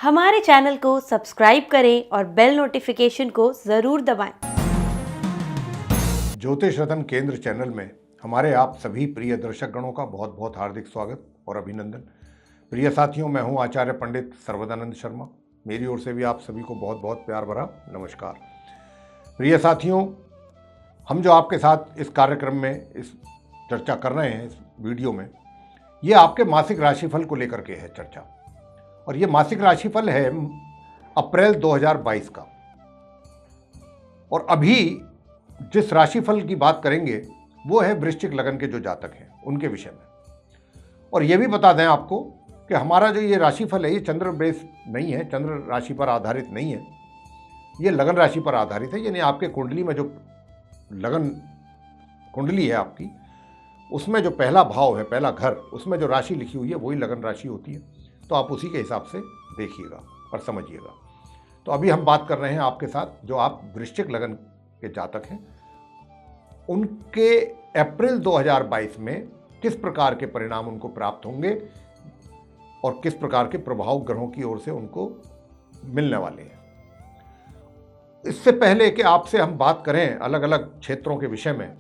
हमारे चैनल को सब्सक्राइब करें और बेल नोटिफिकेशन को ज़रूर दबाएं। ज्योतिष रत्न केंद्र चैनल में हमारे आप सभी प्रिय दर्शक गणों का बहुत बहुत हार्दिक स्वागत और अभिनंदन। प्रिय साथियों, मैं हूं आचार्य पंडित सर्वदानंद शर्मा। मेरी ओर से भी आप सभी को बहुत बहुत प्यार भरा नमस्कार। प्रिय साथियों, हम जो आपके साथ इस कार्यक्रम में इस चर्चा कर रहे हैं, इस वीडियो में, ये आपके मासिक राशिफल को लेकर के है चर्चा। और ये मासिक राशिफल है अप्रैल 2022 का। और अभी जिस राशिफल की बात करेंगे वो है वृश्चिक लगन के जो जातक हैं उनके विषय में। और ये भी बता दें आपको कि हमारा जो ये राशिफल है ये चंद्र बेस नहीं है, चंद्र राशि पर आधारित नहीं है, ये लगन राशि पर आधारित है। यानी आपके कुंडली में जो लगन कुंडली है आपकी, उसमें जो पहला भाव है, पहला घर, उसमें जो राशि लिखी हुई है वही लगन राशि होती है। तो आप उसी के हिसाब से देखिएगा और समझिएगा। तो अभी हम बात कर रहे हैं आपके साथ जो आप वृश्चिक लगन के जातक हैं, उनके अप्रैल 2022 में किस प्रकार के परिणाम उनको प्राप्त होंगे और किस प्रकार के प्रभाव ग्रहों की ओर से उनको मिलने वाले हैं। इससे पहले कि आपसे हम बात करें अलग अलग क्षेत्रों के विषय में,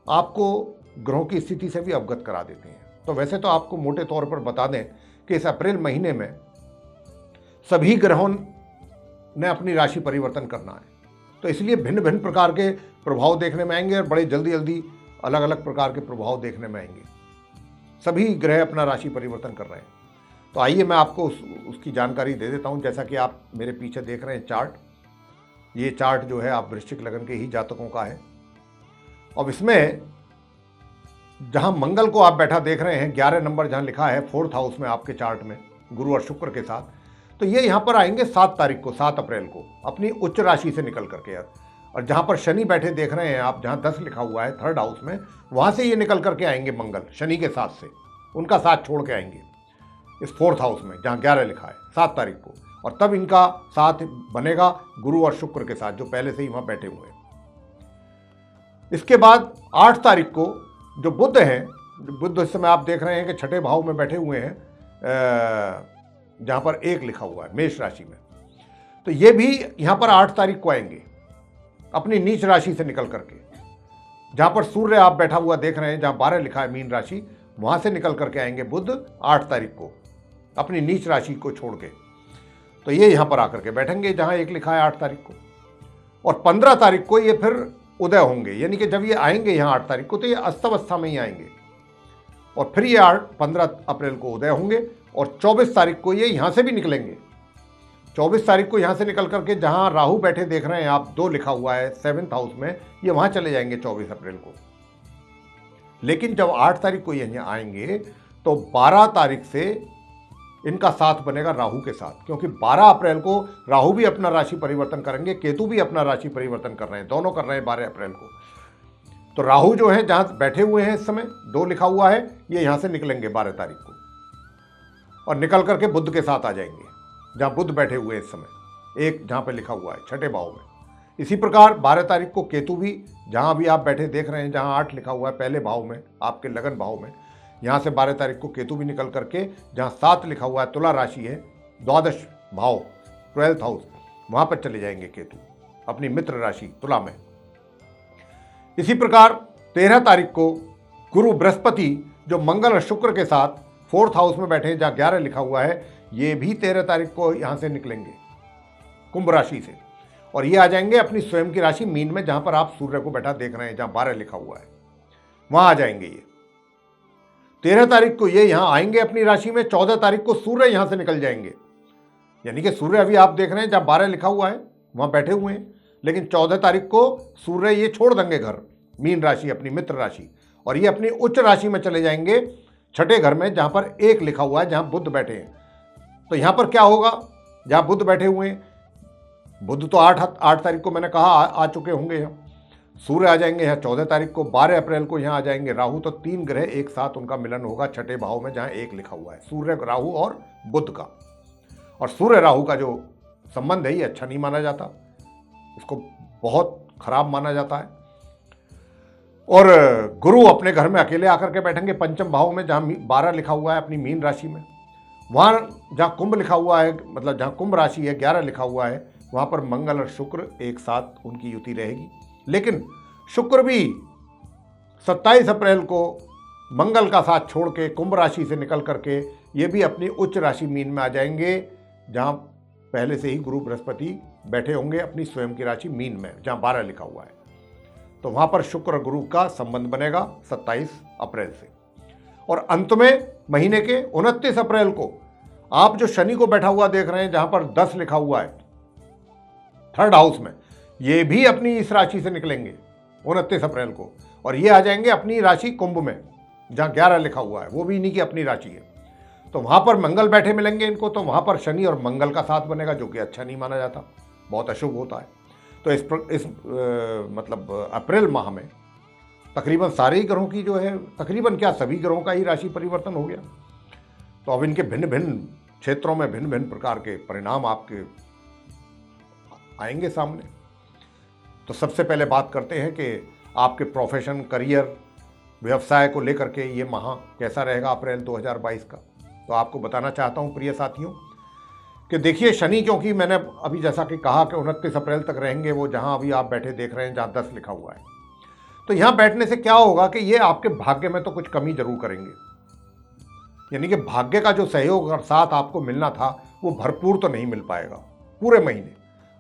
आपको ग्रहों की स्थिति से भी अवगत करा देते हैं। तो वैसे तो आपको मोटे तौर पर बता दें कि इस अप्रैल महीने में सभी ग्रहों ने अपनी राशि परिवर्तन करना है। तो इसलिए भिन्न भिन्न प्रकार के प्रभाव देखने में आएंगे और बड़े जल्दी जल्दी अलग अलग प्रकार के प्रभाव देखने में आएंगे। सभी ग्रह अपना राशि परिवर्तन कर रहे हैं। तो आइए मैं आपको उसकी जानकारी दे देता हूं। जैसा कि आप मेरे पीछे देख रहे हैं चार्ट, ये चार्ट जो है आप वृश्चिक लगन के ही जातकों का है। अब इसमें जहां मंगल को आप बैठा देख रहे हैं, 11 नंबर जहां लिखा है 4th हाउस में आपके चार्ट में, गुरु और शुक्र के साथ, तो ये यहां पर आएंगे 7 तारीख को, 7 अप्रैल को अपनी उच्च राशि से निकल करके। और जहां पर शनि बैठे देख रहे हैं आप, जहां 10 लिखा हुआ है 3rd हाउस में, वहां से ये निकल करके आएंगे मंगल, शनि के साथ से, उनका साथ छोड़ के आएंगे इस 4th हाउस में जहां 11 लिखा है 7 तारीख को। और तब इनका साथ बनेगा गुरु और शुक्र के साथ, जो पहले से ही वहां बैठे हुए हैं। इसके बाद 8 तारीख को जो बुध हैं, बुध इस समय आप देख रहे हैं कि 6ठे भाव में बैठे हुए हैं, जहां पर 1 लिखा हुआ है मेष राशि में। तो ये भी यहां पर 8 तारीख को आएंगे अपनी नीच राशि से निकल करके। जहां पर सूर्य आप बैठा हुआ देख रहे हैं, जहां 12 लिखा है मीन राशि, वहां से निकल करके आएंगे बुध 8 तारीख को अपनी नीच राशि को छोड़ के। तो ये यहां पर आकर के बैठेंगे जहां 1 लिखा है 8 तारीख को। और 15 तारीख को ये फिर उदय होंगे। यानी कि जब ये आएंगे यहाँ 8 तारीख को, तो ये अस्तवस्था में ही आएंगे। और फिर ये 15 अप्रैल को उदय होंगे और 24 तारीख को ये यहाँ से भी निकलेंगे। 24 तारीख को यहाँ से निकल करके जहाँ राहु बैठे देख रहे हैं आप, 2 लिखा हुआ है 7th हाउस में, ये वहाँ चले जाएंगे 24 अप्रैल को। लेकिन जब 8 तारीख को ये यहाँ आएंगे तो 12 तारीख से इनका साथ बनेगा राहु के साथ, क्योंकि 12 अप्रैल को राहु भी अपना राशि परिवर्तन करेंगे, केतु भी अपना राशि परिवर्तन कर रहे हैं, दोनों कर रहे हैं 12 अप्रैल को। तो राहु जो है जहां बैठे हुए हैं इस समय, 2 लिखा हुआ है, ये यहां से निकलेंगे 12 तारीख को और निकल करके बुध के साथ आ जाएंगे जहां बुध बैठे हुए हैं इस समय, 1 जहां पे लिखा हुआ है 6ठे भाव में। इसी प्रकार 12 तारीख को केतु भी जहां भी आप बैठे देख रहे हैं, जहां 8 लिखा हुआ है पहले भाव में, आपके लगन भाव में, यहाँ से 12 तारीख को केतु भी निकल करके जहाँ 7 लिखा हुआ है तुला राशि है, 12th भाव 12th हाउस, वहाँ पर चले जाएंगे केतु अपनी मित्र राशि तुला में। इसी प्रकार 13 तारीख को गुरु बृहस्पति जो मंगल और शुक्र के साथ 4th हाउस में बैठे हैं जहाँ 11 लिखा हुआ है, ये भी 13 तारीख को यहाँ से निकलेंगे कुंभ राशि से और ये आ जाएंगे अपनी स्वयं की राशि मीन में, जहाँ पर आप सूर्य को बैठा देख रहे हैं, जहाँ 12 लिखा हुआ है, वहाँ आ जाएंगे ये। 13 तारीख को ये यहाँ आएंगे अपनी राशि में, 14 तारीख को सूर्य यहाँ से निकल जाएंगे। यानी कि सूर्य अभी आप देख रहे हैं जहाँ 12 लिखा हुआ है वहाँ बैठे हुए हैं, लेकिन 14 तारीख को सूर्य ये छोड़ देंगे घर, मीन राशि अपनी मित्र राशि, और ये अपनी उच्च राशि में चले जाएंगे 6ठे घर में जहाँ पर 1 लिखा हुआ है, जहाँ बुध बैठे हैं। तो यहाँ पर क्या होगा, जहाँ बुध बैठे हुए हैं, बुध तो 8 तारीख को मैंने कहा आ चुके होंगे यहाँ, सूर्य आ जाएंगे यहाँ 14 तारीख को, 12 अप्रैल को यहाँ आ जाएंगे राहु। तो 3 ग्रह एक साथ उनका मिलन होगा 6ठे भाव में जहाँ 1 लिखा हुआ है, सूर्य राहु और बुध का। और सूर्य राहु का जो संबंध है ये अच्छा नहीं माना जाता, इसको बहुत खराब माना जाता है। और गुरु अपने घर में अकेले आकर के बैठेंगे 5th भाव में जहाँ 12 लिखा हुआ है अपनी मीन राशि में। वहाँ जहाँ कुंभ लिखा हुआ है, मतलब जहाँ कुंभ राशि है 11 लिखा हुआ है, वहाँ पर मंगल और शुक्र एक साथ उनकी युति रहेगी। लेकिन शुक्र भी 27 अप्रैल को मंगल का साथ छोड़ के कुंभ राशि से निकल करके ये भी अपनी उच्च राशि मीन में आ जाएंगे, जहाँ पहले से ही गुरु बृहस्पति बैठे होंगे अपनी स्वयं की राशि मीन में, जहाँ 12 लिखा हुआ है। तो वहाँ पर शुक्र और गुरु का संबंध बनेगा 27 अप्रैल से। और अंत में महीने के 29 अप्रैल को आप जो शनि को बैठा हुआ देख रहे हैं, जहाँ पर 10 लिखा हुआ है थर्ड हाउस में, ये भी अपनी इस राशि से निकलेंगे 29 अप्रैल को, और ये आ जाएंगे अपनी राशि कुंभ में, जहाँ 11 लिखा हुआ है, वो भी इन्हीं की अपनी राशि है। तो वहाँ पर मंगल बैठे मिलेंगे इनको, तो वहाँ पर शनि और मंगल का साथ बनेगा, जो कि अच्छा नहीं माना जाता, बहुत अशुभ होता है। तो इस मतलब अप्रैल माह में तकरीबन सारे ही ग्रहों की जो है, तकरीबन क्या सभी ग्रहों का ही राशि परिवर्तन हो गया। तो अब इनके भिन्न भिन्न क्षेत्रों में भिन्न भिन्न प्रकार के परिणाम आपके आएंगे सामने। तो सबसे पहले बात करते हैं कि आपके प्रोफेशन, करियर, व्यवसाय को लेकर के ये माह कैसा रहेगा अप्रैल 2022 का। तो आपको बताना चाहता हूँ प्रिय साथियों कि देखिए, शनि क्योंकि मैंने अभी जैसा कि कहा कि 29 अप्रैल तक रहेंगे वो, जहाँ अभी आप बैठे देख रहे हैं जहाँ 10 लिखा हुआ है। तो यहाँ बैठने से क्या होगा कि ये आपके भाग्य में तो कुछ कमी जरूर करेंगे, यानी कि भाग्य का जो सहयोग और साथ आपको मिलना था वो भरपूर तो नहीं मिल पाएगा पूरे महीने,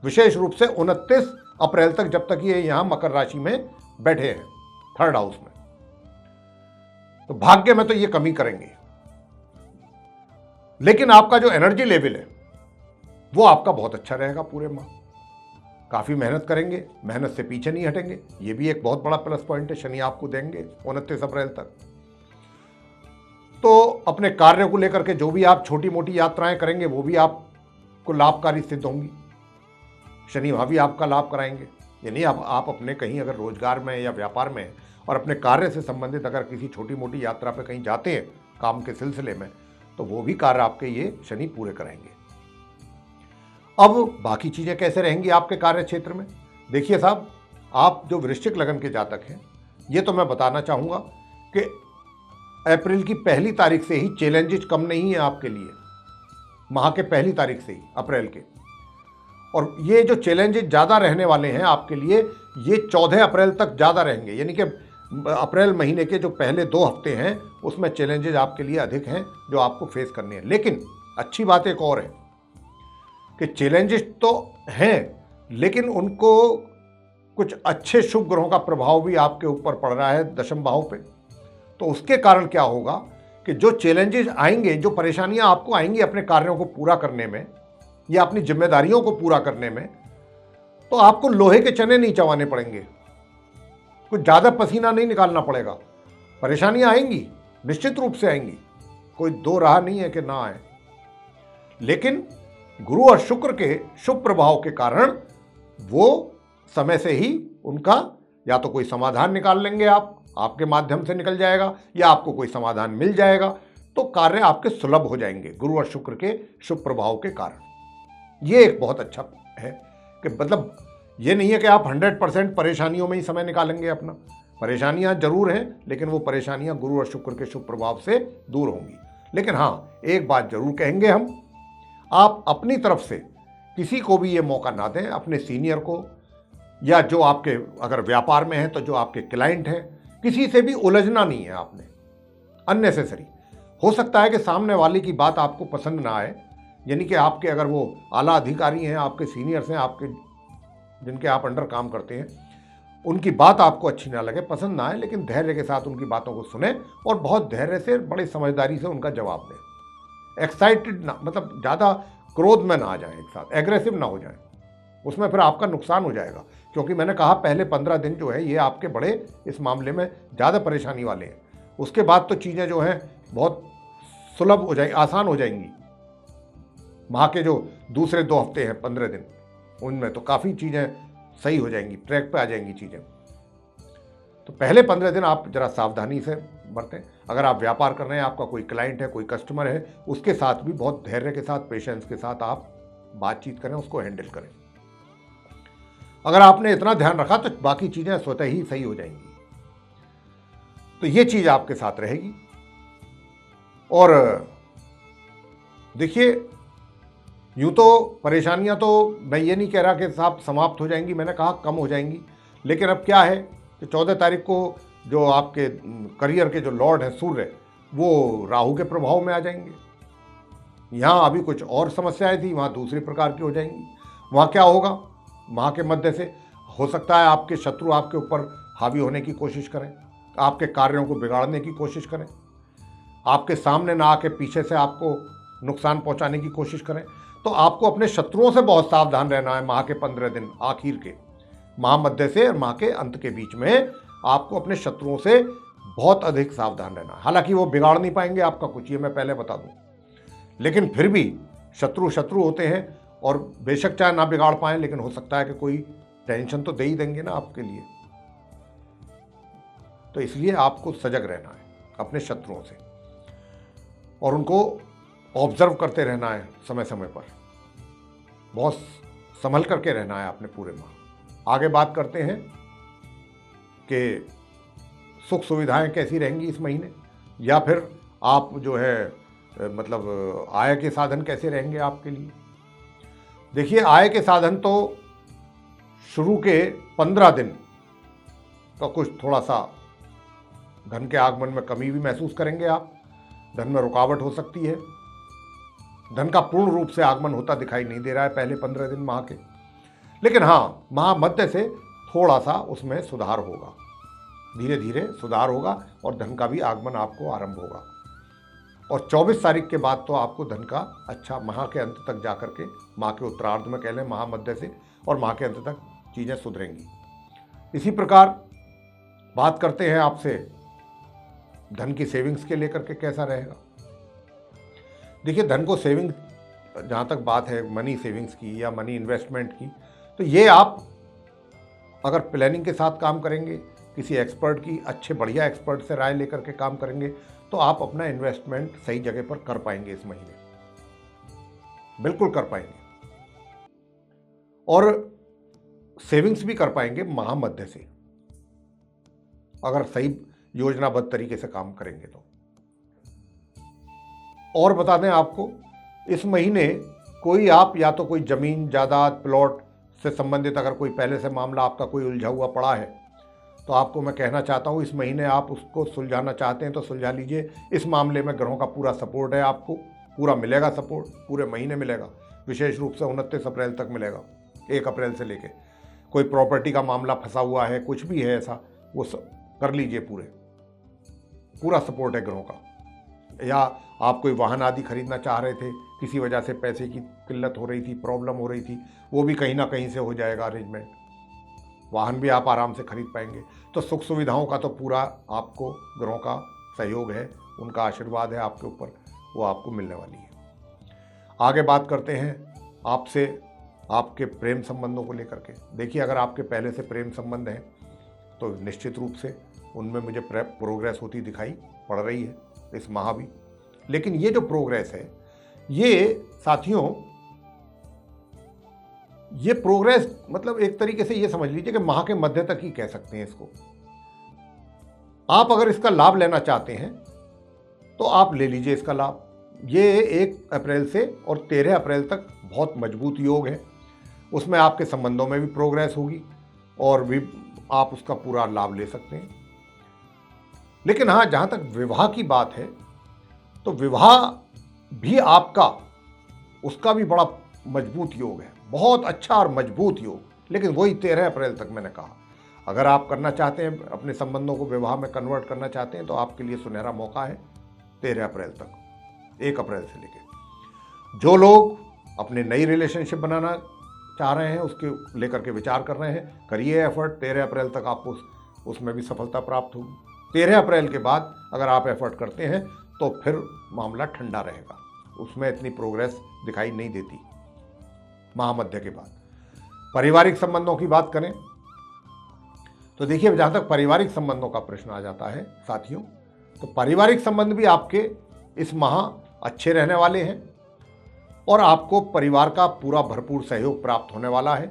विशेष रूप से 29 अप्रैल तक, जब तक ये यहाँ मकर राशि में बैठे हैं थर्ड हाउस में। तो भाग्य में तो ये कमी करेंगे, लेकिन आपका जो एनर्जी लेवल है वो आपका बहुत अच्छा रहेगा पूरे माह। काफी मेहनत करेंगे, मेहनत से पीछे नहीं हटेंगे, ये भी एक बहुत बड़ा प्लस पॉइंट है शनि आपको देंगे 29 अप्रैल तक। तो अपने कार्य को लेकर के जो भी आप छोटी मोटी यात्राएं करेंगे वो भी आपको लाभकारी सिद्ध होंगी। शनि वहाँ भी आपका लाभ कराएंगे, यानी आप अपने कहीं अगर रोजगार में या व्यापार में और अपने कार्य से संबंधित अगर किसी छोटी मोटी यात्रा पे कहीं जाते हैं काम के सिलसिले में, तो वो भी कार्य आपके ये शनि पूरे कराएंगे। अब बाकी चीज़ें कैसे रहेंगी आपके कार्य क्षेत्र में। देखिए साहब, आप जो वृश्चिक लगन के जातक हैं, ये तो मैं बताना चाहूँगा कि अप्रैल की पहली तारीख से ही चैलेंजेस कम नहीं है आपके लिए, माह के पहली तारीख से ही अप्रैल के। और ये जो चैलेंजेस ज़्यादा रहने वाले हैं आपके लिए, ये 14 अप्रैल तक ज़्यादा रहेंगे, यानी कि अप्रैल महीने के जो पहले 2 हफ्ते हैं उसमें चैलेंजेस आपके लिए अधिक हैं जो आपको फेस करने हैं। लेकिन अच्छी बात एक और है कि चैलेंजेस तो हैं, लेकिन उनको कुछ अच्छे शुभ ग्रहों का प्रभाव भी आपके ऊपर पड़ रहा है दशम भाव पे। तो उसके कारण क्या होगा कि जो चैलेंजेस आएंगे, जो परेशानियां आपको आएंगी अपने कार्यों को पूरा करने में या अपनी जिम्मेदारियों को पूरा करने में, तो आपको लोहे के चने नहीं चबाने पड़ेंगे, कुछ ज़्यादा पसीना नहीं निकालना पड़ेगा। परेशानियां आएंगी, निश्चित रूप से आएंगी, कोई दो राह नहीं है कि ना आए, लेकिन गुरु और शुक्र के शुभ प्रभाव के कारण वो समय से ही उनका या तो कोई समाधान निकाल लेंगे, आपके माध्यम से निकल जाएगा, या आपको कोई समाधान मिल जाएगा, तो कार्य आपके सुलभ हो जाएंगे गुरु और शुक्र के शुभ प्रभाव के कारण। ये एक बहुत अच्छा है कि मतलब ये नहीं है कि आप 100% परेशानियों में ही समय निकालेंगे अपना। परेशानियां जरूर हैं, लेकिन वो परेशानियां गुरु और शुक्र के शुभ प्रभाव से दूर होंगी। लेकिन हाँ, एक बात जरूर कहेंगे हम, आप अपनी तरफ से किसी को भी ये मौका ना दें, अपने सीनियर को या जो आपके अगर व्यापार में है तो जो आपके क्लाइंट हैं, किसी से भी उलझना नहीं है आपने अननेसेसरी। हो सकता है कि सामने वाले की बात आपको पसंद ना आए, यानी कि आपके अगर वो आला अधिकारी हैं, आपके सीनियर्स हैं, आपके जिनके आप अंडर काम करते हैं, उनकी बात आपको अच्छी ना लगे, पसंद ना आए, लेकिन धैर्य के साथ उनकी बातों को सुने और बहुत धैर्य से, बड़ी समझदारी से उनका जवाब दें। एक्साइटेड ना, मतलब ज़्यादा क्रोध में ना आ जाए, एक साथ एग्रेसिव ना हो जाए, उसमें फिर आपका नुकसान हो जाएगा। क्योंकि मैंने कहा पहले 15 दिन जो है ये आपके बड़े इस मामले में ज़्यादा परेशानी वाले हैं। उसके बाद तो चीज़ें जो हैं बहुत सुलभ हो जाएंगी, आसान हो जाएंगी। माह के जो दूसरे 2 हफ्ते हैं, 15 दिन, उनमें तो काफ़ी चीज़ें सही हो जाएंगी, ट्रैक पे आ जाएंगी चीज़ें। तो पहले 15 दिन आप जरा सावधानी से बरतें। अगर आप व्यापार कर रहे हैं, आपका कोई क्लाइंट है, कोई कस्टमर है, उसके साथ भी बहुत धैर्य के साथ, पेशेंस के साथ आप बातचीत करें, उसको हैंडल करें। अगर आपने इतना ध्यान रखा तो बाकी चीज़ें स्वतः ही सही हो जाएंगी। तो ये चीज़ आपके साथ रहेगी। और देखिए, यूँ तो परेशानियाँ तो मैं ये नहीं कह रहा कि साहब समाप्त हो जाएंगी, मैंने कहा कम हो जाएंगी, लेकिन अब क्या है कि 14 तारीख को जो आपके करियर के जो लॉर्ड हैं सूर्य, वो राहु के प्रभाव में आ जाएंगे। यहाँ अभी कुछ और समस्याएं थी, वहाँ दूसरी प्रकार की हो जाएंगी। वहाँ क्या होगा, वहाँ के मध्य से हो सकता है आपके शत्रु आपके ऊपर हावी होने की कोशिश करें, आपके कार्यों को बिगाड़ने की कोशिश करें, आपके सामने ना आके पीछे से आपको नुकसान पहुंचाने की कोशिश करें। तो आपको अपने शत्रुओं से बहुत सावधान रहना है। माह के 15 दिन आखिर के, माह मध्य से और माह के अंत के बीच में आपको अपने शत्रुओं से बहुत अधिक सावधान रहना है। हालांकि वो बिगाड़ नहीं पाएंगे आपका कुछ, ये मैं पहले बता दूं, लेकिन फिर भी शत्रु शत्रु होते हैं और बेशक चाहे ना बिगाड़ पाएं, लेकिन हो सकता है कि कोई टेंशन तो दे ही देंगे ना आपके लिए। तो इसलिए आपको सजग रहना है अपने शत्रुओं से और उनको ऑब्जर्व करते रहना है समय समय पर, बहुत संभल करके रहना है आपने पूरे माह। आगे बात करते हैं कि सुख सुविधाएं कैसी रहेंगी इस महीने, या फिर आप जो है मतलब आय के साधन कैसे रहेंगे आपके लिए। देखिए, आय के साधन तो शुरू के 15 दिन का कुछ थोड़ा सा धन के आगमन में कमी भी महसूस करेंगे आप, धन में रुकावट हो सकती है, धन का पूर्ण रूप से आगमन होता दिखाई नहीं दे रहा है पहले 15 दिन माह के, लेकिन हाँ माह मध्य से थोड़ा सा उसमें सुधार होगा, धीरे धीरे सुधार होगा और धन का भी आगमन आपको आरंभ होगा। और 24 तारीख के बाद तो आपको धन का अच्छा माह के अंत तक जाकर के, माह के उत्तरार्ध में कह लें, माह मध्य से और माह के अंत तक चीज़ें सुधरेंगी। इसी प्रकार बात करते हैं आपसे धन की सेविंग्स के लेकर के कैसा रहेगा। देखिए, धन को सेविंग, जहाँ तक बात है मनी सेविंग्स की या मनी इन्वेस्टमेंट की, तो ये आप अगर प्लानिंग के साथ काम करेंगे, किसी एक्सपर्ट की, अच्छे बढ़िया एक्सपर्ट से राय लेकर के काम करेंगे, तो आप अपना इन्वेस्टमेंट सही जगह पर कर पाएंगे इस महीने, बिल्कुल कर पाएंगे, और सेविंग्स भी कर पाएंगे माह मध्य से, अगर सही योजनाबद्ध तरीके से काम करेंगे तो। और बता दें आपको, इस महीने कोई आप या तो कोई जमीन जायदाद प्लॉट से संबंधित अगर कोई पहले से मामला आपका कोई उलझा हुआ पड़ा है, तो आपको मैं कहना चाहता हूँ इस महीने आप उसको सुलझाना चाहते हैं तो सुलझा लीजिए। इस मामले में ग्रहों का पूरा सपोर्ट है, आपको पूरा मिलेगा सपोर्ट, पूरे महीने मिलेगा, विशेष रूप से 29 अप्रैल तक मिलेगा, 1 अप्रैल से लेके। कोई प्रॉपर्टी का मामला फंसा हुआ है, कुछ भी है ऐसा, वो कर लीजिए, पूरा सपोर्ट है ग्रहों का। या आप कोई वाहन आदि खरीदना चाह रहे थे, किसी वजह से पैसे की किल्लत हो रही थी, प्रॉब्लम हो रही थी, वो भी कहीं ना कहीं से हो जाएगा अरेंजमेंट, वाहन भी आप आराम से खरीद पाएंगे। तो सुख सुविधाओं का तो पूरा आपको ग्रहों का सहयोग है, उनका आशीर्वाद है आपके ऊपर, वो आपको मिलने वाली है। आगे बात करते हैं आपसे आपके प्रेम संबंधों को लेकर के। देखिए, अगर आपके पहले से प्रेम संबंध हैं तो निश्चित रूप से उनमें मुझे प्रोग्रेस होती दिखाई पड़ रही है इस माह भी। लेकिन ये जो प्रोग्रेस है, ये साथियों, ये प्रोग्रेस मतलब एक तरीके से ये समझ लीजिए कि माह के मध्य तक ही कह सकते हैं इसको। आप अगर इसका लाभ लेना चाहते हैं तो आप ले लीजिए इसका लाभ। ये 1 अप्रैल से और 13 अप्रैल तक बहुत मजबूत योग है, उसमें आपके संबंधों में भी प्रोग्रेस होगी और भी आप उसका पूरा लाभ ले सकते हैं। लेकिन हाँ, जहाँ तक विवाह की बात है, तो विवाह भी आपका, उसका भी बड़ा मजबूत योग है, बहुत अच्छा और मजबूत योग, लेकिन वही 13 अप्रैल तक मैंने कहा। अगर आप करना चाहते हैं, अपने संबंधों को विवाह में कन्वर्ट करना चाहते हैं, तो आपके लिए सुनहरा मौका है 13 अप्रैल तक, 1 अप्रैल से लेकर। जो लोग अपने नई रिलेशनशिप बनाना चाह रहे हैं, उसके लेकर के विचार कर रहे हैं, करिए एफर्ट। 13 अप्रैल तक आपको उसमें भी सफलता प्राप्त होगी। 13 अप्रैल के बाद अगर आप एफर्ट करते हैं तो फिर मामला ठंडा रहेगा, उसमें इतनी प्रोग्रेस दिखाई नहीं देती महामध्य के बाद। पारिवारिक संबंधों की बात करें तो देखिए, जहाँ तक पारिवारिक संबंधों का प्रश्न आ जाता है साथियों, तो पारिवारिक संबंध भी आपके इस माह अच्छे रहने वाले हैं और आपको परिवार का पूरा भरपूर सहयोग प्राप्त होने वाला है।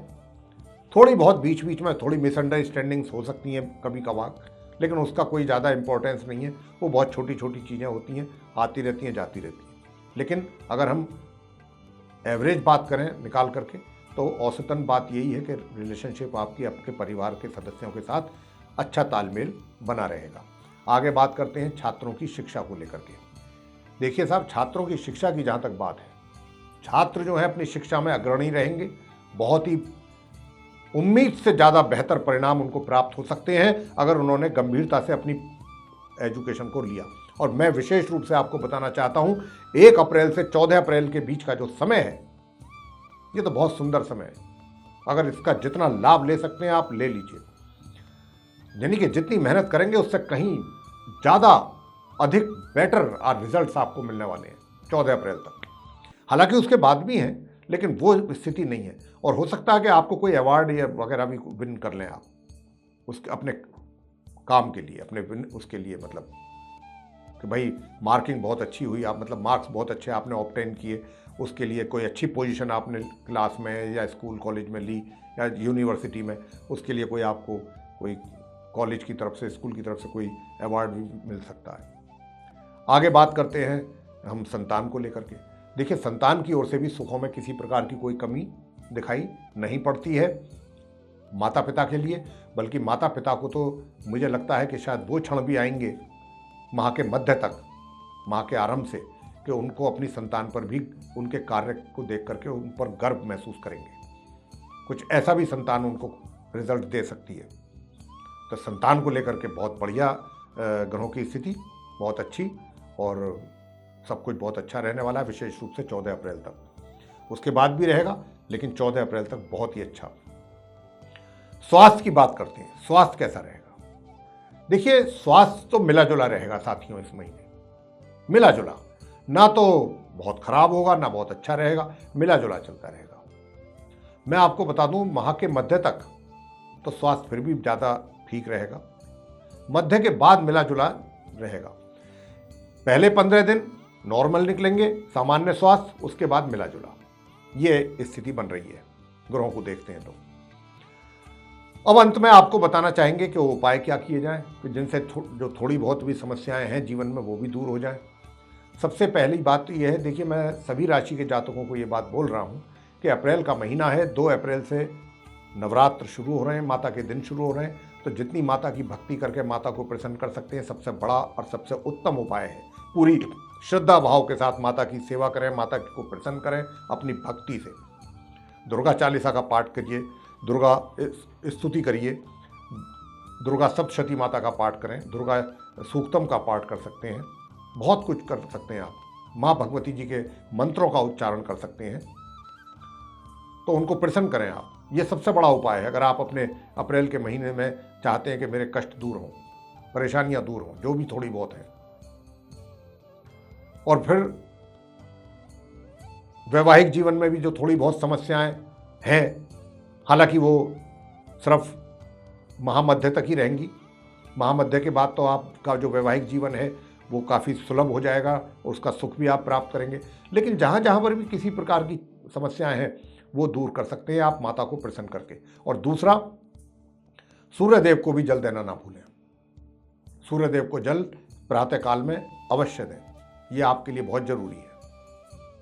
थोड़ी बहुत बीच बीच में थोड़ी मिसअंडरस्टैंडिंग्स हो सकती हैं कभी कभार, लेकिन उसका कोई ज़्यादा इंपॉर्टेंस नहीं है, वो बहुत छोटी छोटी चीज़ें होती हैं, आती रहती हैं जाती रहती हैं। लेकिन अगर हम एवरेज बात करें निकाल करके तो औसतन बात यही है कि रिलेशनशिप आपकी आपके परिवार के सदस्यों के साथ अच्छा तालमेल बना रहेगा। आगे बात करते हैं छात्रों की शिक्षा को लेकर के। देखिए साहब, छात्रों की शिक्षा की जहाँ तक बात है, छात्र जो है अपनी शिक्षा में अग्रणी रहेंगे। बहुत ही उम्मीद से ज़्यादा बेहतर परिणाम उनको प्राप्त हो सकते हैं अगर उन्होंने गंभीरता से अपनी एजुकेशन को लिया। और मैं विशेष रूप से आपको बताना चाहता हूं, 1 अप्रैल से 14 अप्रैल के बीच का जो समय है, ये तो बहुत सुंदर समय है। अगर इसका जितना लाभ ले सकते हैं आप ले लीजिए। यानी कि जितनी मेहनत करेंगे उससे कहीं ज़्यादा अधिक बेटर रिजल्ट्स आपको मिलने वाले हैं 14 अप्रैल तक। हालांकि उसके बाद भी हैं, लेकिन वो स्थिति नहीं है। और हो सकता है कि आपको कोई अवार्ड या वगैरह भी विन कर लें आप उसके अपने काम के लिए, अपने उसके लिए, मतलब कि भाई मार्किंग बहुत अच्छी हुई, आप मतलब मार्क्स बहुत अच्छे आपने ऑब्टेन किए, उसके लिए कोई अच्छी पोजीशन आपने क्लास में या स्कूल कॉलेज में ली या यूनिवर्सिटी में, उसके लिए कोई आपको कोई कॉलेज की तरफ से, स्कूल की तरफ से कोई अवार्ड भी मिल सकता है। आगे बात करते हैं हम संतान को लेकर के। देखिए, संतान की ओर से भी सुखों में किसी प्रकार की कोई कमी दिखाई नहीं पड़ती है माता पिता के लिए, बल्कि माता पिता को तो मुझे लगता है कि शायद वो क्षण भी आएंगे माह के मध्य तक, माह के आरंभ से, कि उनको अपनी संतान पर भी उनके कार्य को देख करके उन पर गर्व महसूस करेंगे। कुछ ऐसा भी संतान उनको रिजल्ट दे सकती है। तो संतान को लेकर के बहुत बढ़िया ग्रहों की स्थिति, बहुत अच्छी, और सब कुछ बहुत अच्छा रहने वाला है, विशेष रूप से 14 अप्रैल तक। उसके बाद भी रहेगा, लेकिन 14 अप्रैल तक बहुत ही अच्छा। स्वास्थ्य की बात करते हैं, स्वास्थ्य कैसा रहेगा? देखिए, स्वास्थ्य तो मिला जुला रहेगा साथियों, इस महीने मिला जुला, ना तो बहुत खराब होगा ना बहुत अच्छा रहेगा, मिला जुला चलता रहेगा। मैं आपको बता दूं, माह के मध्य तक तो स्वास्थ्य फिर भी ज़्यादा ठीक रहेगा, मध्य के बाद मिला जुला रहेगा। पहले 15 दिन नॉर्मल निकलेंगे, सामान्य स्वास्थ्य, उसके बाद मिला जुला, ये स्थिति बन रही है ग्रहों को देखते हैं तो। अब अंत में आपको बताना चाहेंगे कि वो उपाय क्या किए जाएं कि जिनसे जो थोड़ी बहुत भी समस्याएं हैं जीवन में वो भी दूर हो जाएं। सबसे पहली बात तो ये है, देखिए मैं सभी राशि के जातकों को ये बात बोल रहा हूँ कि अप्रैल का महीना है, 2 अप्रैल से नवरात्र शुरू हो रहे हैं, माता के दिन शुरू हो रहे हैं। तो जितनी माता की भक्ति करके माता को प्रसन्न कर सकते हैं, सबसे बड़ा और सबसे उत्तम उपाय है पूरी श्रद्धा भाव के साथ माता की सेवा करें, माता को प्रसन्न करें अपनी भक्ति से। दुर्गा चालीसा का पाठ करिए, दुर्गा स्तुति करिए, दुर्गा सप्तशती माता का पाठ करें, दुर्गा सूक्तम का पाठ कर सकते हैं, बहुत कुछ कर सकते हैं आप। माँ भगवती जी के मंत्रों का उच्चारण कर सकते हैं, तो उनको प्रसन्न करें आप। ये सबसे बड़ा उपाय है अगर आप अपने अप्रैल के महीने में चाहते हैं कि मेरे कष्ट दूर हों, परेशानियां दूर हों, जो भी थोड़ी बहुत हैं। और फिर वैवाहिक जीवन में भी जो थोड़ी बहुत समस्याएं हैं, हालांकि वो सिर्फ महामध्य तक ही रहेंगी। महामध्य के बाद तो आपका जो वैवाहिक जीवन है वो काफ़ी सुलभ हो जाएगा, उसका सुख भी आप प्राप्त करेंगे। लेकिन जहाँ जहाँ पर भी किसी प्रकार की समस्याएं हैं वो दूर कर सकते हैं आप माता को प्रसन्न करके। और दूसरा, सूर्यदेव को भी जल देना ना भूलें। सूर्यदेव को जल प्रातःकाल में अवश्य दें, ये आपके लिए बहुत जरूरी है।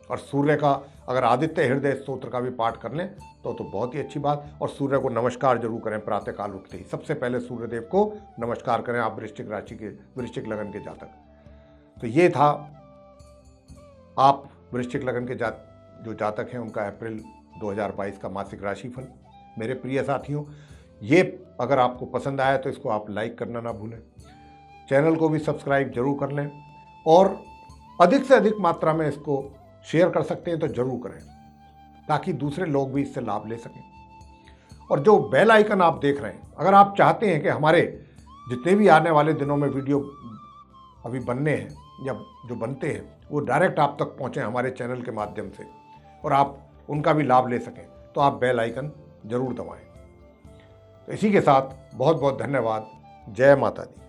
और सूर्य का अगर आदित्य हृदय स्तोत्र का भी पाठ कर लें तो बहुत ही अच्छी बात। और सूर्य को नमस्कार जरूर करें प्रातःकाल उठते ही, सबसे पहले सूर्यदेव को नमस्कार करें आप वृश्चिक राशि के, वृश्चिक लगन के जातक। तो ये था आप वृश्चिक लगन के जो जातक हैं उनका अप्रैल 2022 का मासिक राशिफल। मेरे प्रिय साथियों, ये अगर आपको पसंद आया तो इसको आप लाइक करना ना भूलें, चैनल को भी सब्सक्राइब जरूर कर लें, और अधिक से अधिक मात्रा में इसको शेयर कर सकते हैं तो जरूर करें, ताकि दूसरे लोग भी इससे लाभ ले सकें। और जो बेल आइकन आप देख रहे हैं, अगर आप चाहते हैं कि हमारे जितने भी आने वाले दिनों में वीडियो अभी बनने हैं या जो बनते हैं वो डायरेक्ट आप तक पहुँचें हमारे चैनल के माध्यम से, और आप उनका भी लाभ ले सकें, तो आप बेल आइकन जरूर दबाएं। तो इसी के साथ बहुत बहुत धन्यवाद। जय माता दी।